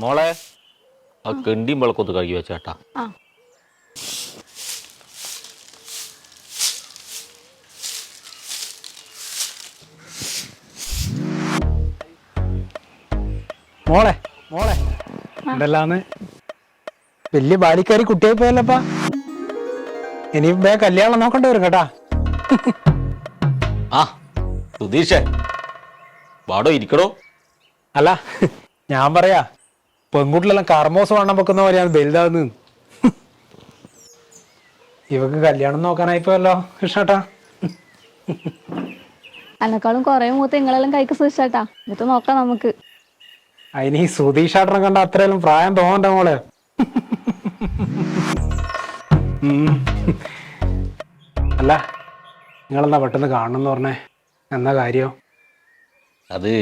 മോളെ ആ കെണ്ടിയും വിളക്കൊത്ത് കഴുകി വെച്ചേട്ടാ. ആ മോളെ മോളെ എന്തെല്ലാന്ന് വലിയ ബാലിക്കാരി കുട്ടിയായി പോയല്ലപ്പാ. ഇനി കല്യാണം നോക്കണ്ട വരും കേട്ടാ. ആ സുധീഷേ വാടോ ഇരിക്കടോ. അല്ല ഞാൻ പറയാ പെൺകുട്ടിലെല്ലാം കർമ്മോസ് വണ്ണം വെക്കുന്ന പോലെയാണ് വലുതാന്ന്. ഇവക്ക് കല്യാണം നോക്കാനായിപ്പോയല്ലോ കൃഷ്ണേട്ടാ. എന്നെക്കാളും കൊറേ മൂത്ത് നിങ്ങളെല്ലാം കൈക്ക് സൂക്ഷിച്ചാട്ടാ. എന്നിട്ട് നോക്കാം നമുക്ക്. അതിന് ഈ സുധീഷേട്ടനെ കണ്ട അത്രയെല്ലാം പ്രായം തോന്നണ്ട മോളെ. അല്ല നിങ്ങളെന്താ പെട്ടെന്ന് കാണണമെന്ന് പറഞ്ഞേ, എന്നാ കാര്യം? അത്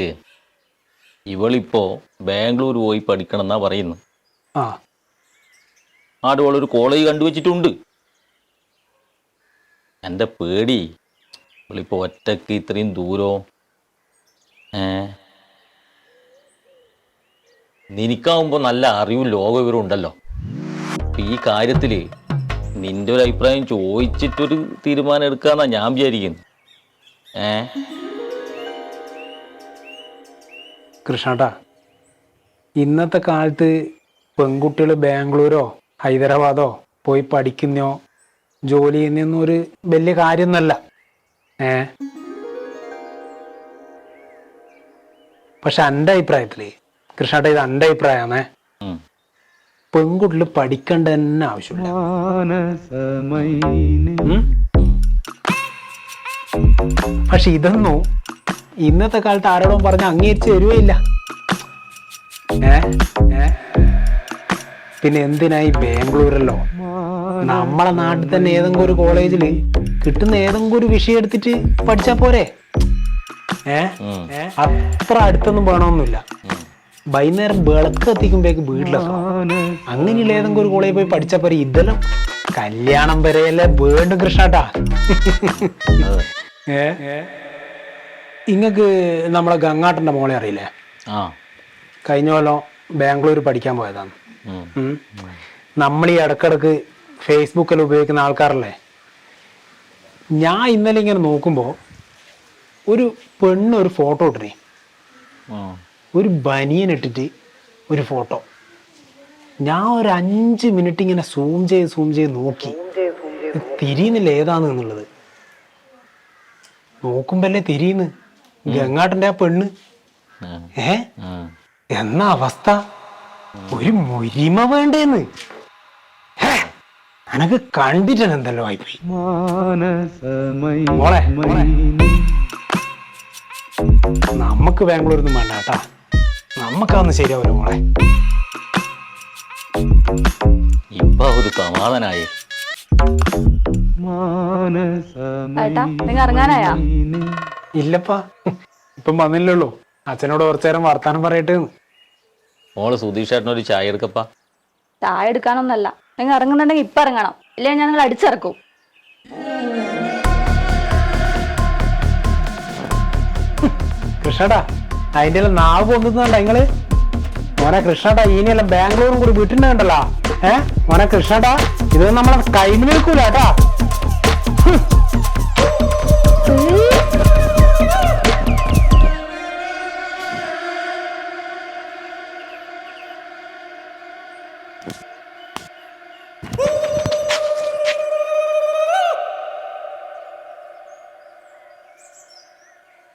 ഇവളിപ്പോ ബാംഗ്ലൂർ പോയി പഠിക്കണം എന്നാ പറയുന്നു. ആ ആടുകളൊരു കോളേജ് കണ്ടുവച്ചിട്ടുണ്ട്. എൻ്റെ പേടി ഇവളിപ്പോ ഒറ്റക്ക് ഇത്രയും ദൂരവും നിനക്കാവുമ്പോൾ നല്ല അറിവും ലോകവിവരം ഉണ്ടല്ലോ. ഈ കാര്യത്തിൽ നിന്റെ ഒരു അഭിപ്രായം ചോദിച്ചിട്ടൊരു തീരുമാനം എടുക്കാന്നാ ഞാൻ വിചാരിക്കുന്നു. കൃഷ്ണേട്ടാ, ഇന്നത്തെ കാലത്ത് പെൺകുട്ടികൾ ബാംഗ്ലൂരോ ഹൈദരാബാദോ പോയി പഠിക്കുന്നോ ജോലി ചെയ്യുന്നൊന്നും ഒരു വലിയ കാര്യമൊന്നല്ല. പക്ഷെ എൻ്റെ അഭിപ്രായത്തില് കൃഷ്ണേട്ടാ, ഇത് എൻ്റെ അഭിപ്രായമാണേ, പെൺകുട്ടികൾ പഠിക്കേണ്ട തന്നെ ആവശ്യമില്ല. പക്ഷെ ഇതൊന്നും ഇന്നത്തെ കാലത്ത് ആരോടും പറഞ്ഞ് അംഗീകരിച്ച് തരുകയില്ല. പിന്നെ എന്തിനായി ബാംഗ്ലൂരല്ലോ, നമ്മളെ നാട്ടിൽ തന്നെ ഏതെങ്കിലും ഒരു കോളേജിൽ കിട്ടുന്ന ഏതെങ്കിലും ഒരു വിഷയം എടുത്തിട്ട് പഠിച്ചാ പോരെ. അത്ര അടുത്തൊന്നും വേണമെന്നില്ല. വൈകുന്നേരം വിളക്ക് എത്തിക്കുമ്പോഴേക്ക് വീട്ടിലെത്തണം. അങ്ങനെയുള്ള ഏതെങ്കിലും ഒരു കോളേജിൽ പോയി പഠിച്ചാ പോരെ. ഇതെല്ലാം കല്യാണം വരെയല്ലേ വേണ്ട കൃഷ്ണേട്ടാ. ഇങ്ങക്ക് നമ്മളെ ഗംഗാട്ടന്റെ മോളെ അറിയില്ലേ? കഴിഞ്ഞ കൊല്ലം ബാംഗ്ലൂർ പഠിക്കാൻ പോയതാണ്. നമ്മൾ ഈ ഇടക്കിടക്ക് ഫേസ്ബുക്കിൽ ഉപയോഗിക്കുന്ന ആൾക്കാരല്ലേ. ഞാൻ ഇന്നലെ ഇങ്ങനെ നോക്കുമ്പോ ഒരു പെണ്ണ് ഒരു ഫോട്ടോ ഇട്ടേ, ഒരു ബനിയൻ ഇട്ടിട്ട് ഒരു ഫോട്ടോ. ഞാൻ ഒരു 5 മിനിറ്റ് ഇങ്ങനെ സൂം ചെയ്ത് നോക്കി, തിരിയുന്നില്ല ഏതാന്ന് എന്നുള്ളത്. നോക്കുമ്പല്ലേ തിരിയുന്നു ഗംഗാട്ടന്റെ ആ പെണ്ണ്. എന്നാ അവസ്ഥ, ഒരു മുരിമ വേണ്ടേന്ന്. എനക്ക് കണ്ടിട്ട് എന്തല്ലോ ആയിപ്പോയി. മോളെ നമുക്ക് ബാംഗ്ലൂരൊന്നും വേണ്ട കേട്ടാ, നമുക്കതൊന്നും ശരിയാവില്ല മോളെ. ഇപ്പൊ ഒരു സമാധാനായി. ഇറങ്ങാനായാ? ഇല്ലപ്പാ, ഇപ്പം വന്നില്ലല്ലോ. അച്ഛനോട് കുറച്ചു നേരം വർത്താനം പറയട്ടെ. മോള് സുധീഷേട്ടനൊരു ചായ എടുക്കപ്പാ. ചായ എടുക്കാനൊന്നല്ല, നിങ്ങൾ ഇറങ്ങുന്നുണ്ടെങ്കിൽ ഇപ്പൊ ഇറങ്ങണം, ഇല്ലേ ഞാൻ നിങ്ങൾ അടിച്ചിറക്കും. കൃഷ്ണേട്ടാ, അതിന്റെ എല്ലാം നാവ് പൊന്തുന്നുണ്ടോ നിങ്ങള്? മോനെ കൃഷ്ണേട്ടാ, ഇനിയെല്ലാം ബാംഗ്ലൂരും കൂടി വീട്ടിലുണ്ടല്ലോ. മോനെ കൃഷ്ണേട്ടാ, ഇത് നമ്മളെ കൈമിൽ നിൽക്കൂല കേട്ടാ.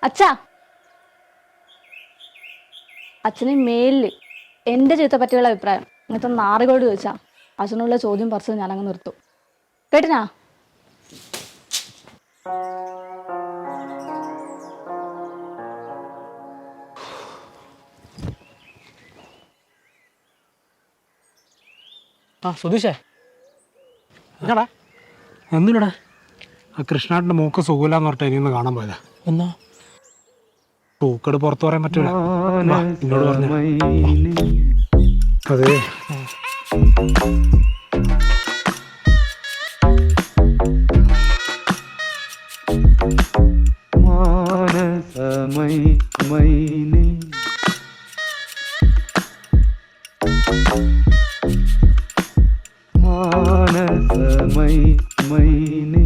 അച്ഛാ, അച്ഛന് മേലില് എന്റെ ജീവിതത്തെ പറ്റിയുള്ള അഭിപ്രായം ഇങ്ങനത്തെ നാറുകളോട് ചോദിച്ചാ അച്ഛനുള്ള ചോദ്യം പറിച്ചത് ഞാനങ്ങ് നിർത്തും. കേട്ടിനാ? ആ സുധീഷേ, എന്നാടാ? എന്തിനടാ? ആ കൃഷ്ണേട്ടന്റെ മൂക്ക് സുഖമില്ലാന്ന് പറഞ്ഞിട്ട് ഇനിയൊന്ന് കാണാൻ പോയതാ. എന്നാ പൂക്കട് പുറത്തു പറയാൻ പറ്റൂല, എന്നോട് പറഞ്ഞു. അതെ, മൈ മൈനെ